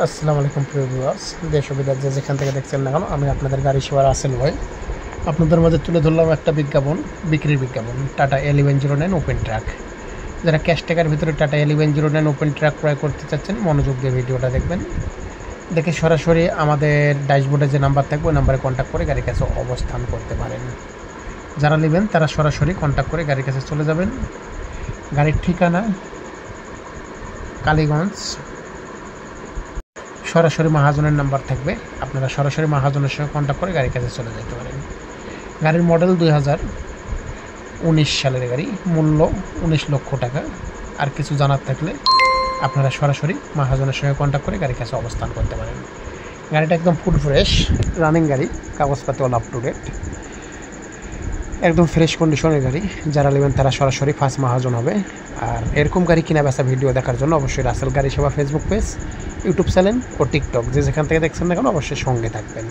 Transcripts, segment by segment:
আসসালামু আলাইকুম প্রিয় ভিউয়ার্স, দেশ ও বিদেশ যে যেখান থেকে দেখছেন না কেন, আমি আপনাদের গাড়ি সেবা রাসেল ভাই আপনাদের মাঝে তুলে ধরলাম একটা বিক্রির বিজ্ঞাপন। Tata 1109 open truck. যারা ক্যাশ টাকার ভিতরে টাটা 1109 ওপেন ট্রাক ক্রয় করতে চাচ্ছেন, মনোযোগ দিয়ে ভিডিওটা দেখবেন। দেখে সরাসরি আমাদের ড্যাশবোর্ডে যে নাম্বার থাকবে ওই নাম্বারে কন্ট্যাক্ট করে গাড়ির কাছে অবস্থান করতে পারেন। যারা নেবেন তারা সরাসরি কন্ট্যাক্ট করে গাড়ির কাছে চলে যাবেন। গাড়ির ঠিকানা কালীগঞ্জ। সরাসরি মহাজনের নাম্বার থাকবে, আপনারা সরাসরি মহাজনের সঙ্গে কন্ট্যাক্ট করে গাড়ির কাছে চলে যেতে পারেন। গাড়ির মডেল 2019 সালের গাড়ি, মূল্য 19 লক্ষ টাকা। আর কিছু জানার থাকলে আপনারা সরাসরি মহাজনের সঙ্গে কন্ট্যাক্ট করে গাড়ির কাছে অবস্থান করতে পারেন। গাড়িটা একদম ফুল ফ্রেশ রানিং গাড়ি, কাগজপাতি অল আপ টু ডেট, একদম ফ্রেশ কন্ডিশনের গাড়ি। যারা নেবেন তারা সরাসরি ফার্স্ট মহাজন হবে। আর এরকম গাড়ি কিনা বেচা ভিডিও দেখার জন্য অবশ্যই রাসেল গাড়ি সেবা ফেসবুক পেজ, ইউটিউব চ্যানেল ও টিকটক যে যেখান থেকে দেখছেন না কেন অবশ্যই সঙ্গে থাকবেন।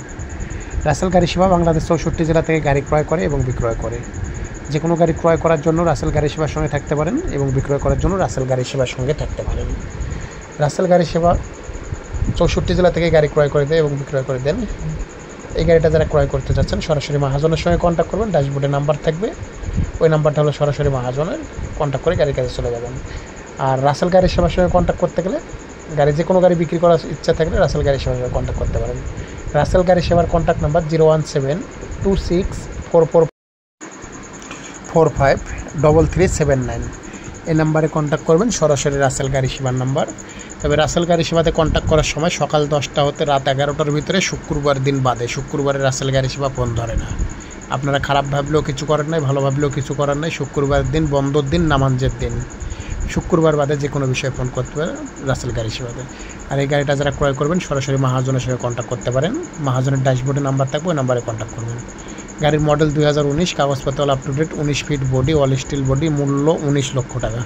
রাসেল গাড়ি সেবা বাংলাদেশ 64 জেলা থেকে গাড়ি ক্রয় করে এবং বিক্রয় করে। যে কোনো গাড়ি ক্রয় করার জন্য রাসেল গাড়ি সেবার সঙ্গে থাকতে পারেন এবং বিক্রয় করার জন্য রাসেল গাড়ি সেবার সঙ্গে থাকতে পারেন। রাসেল গাড়ি সেবা 64 জেলা থেকে গাড়ি ক্রয় করে দেয় এবং বিক্রয় করে দেন। এই গাড়িটা যারা ক্রয় করতে চাচ্ছেন সরাসরি মহাজনের সঙ্গে কন্ট্যাক্ট করবেন। ড্যাশবোর্ডে নাম্বার থাকবে, ওই নাম্বারটা হলো সরাসরি মহাজনের, কন্ট্যাক্ট করে গাড়ির কাছে চলে যাবেন। আর রাসেল গাড়ি সেবার সঙ্গে কন্ট্যাক্ট করতে গেলে যে কোনো গাড়ি বিক্রি করার ইচ্ছা থাকলে রাসেল গাড়ি সেবার সঙ্গে কন্ট্যাক্ট করতে পারেন। রাসেল গাড়ি সেবার কন্ট্যাক্ট নাম্বার 01724445339। এই নাম্বারে কন্ট্যাক্ট করবেন, সরাসরি রাসেল গাড়ি সেবার নাম্বার। তবে রাসেল গাড়ি সেবাতে কন্ট্যাক্ট করার সময় সকাল 10টা হতে রাত 11টার ভিতরে, শুক্রবার দিন বাদে। শুক্রবারে রাসেল গাড়ি সেবা ফোন ধরে না। আপনারা খারাপ ভাবলেও কিছু করার নাই, ভালো ভাবলেও কিছু করার নাই। শুক্রবার দিন, বন্ধর দিন, নামাজের দিন, শুক্রবার বাদে যে কোনো বিষয়ে ফোন করতে পারেন রাসেল গাড়ি সেবাতে। আর এই গাড়িটা যারা ক্রয় করবেন সরাসরি মহাজনের সঙ্গে কন্ট্যাক্ট করতে পারেন। মহাজনের ড্যাশবোর্ডে নাম্বার থাকবে, ওই নাম্বারে কন্ট্যাক্ট করবেন। গাড়ির মডেল 2019, কাগজপত্র all up to date, 19 feet body, all steel body, মূল্য 19 লক্ষ টাকা।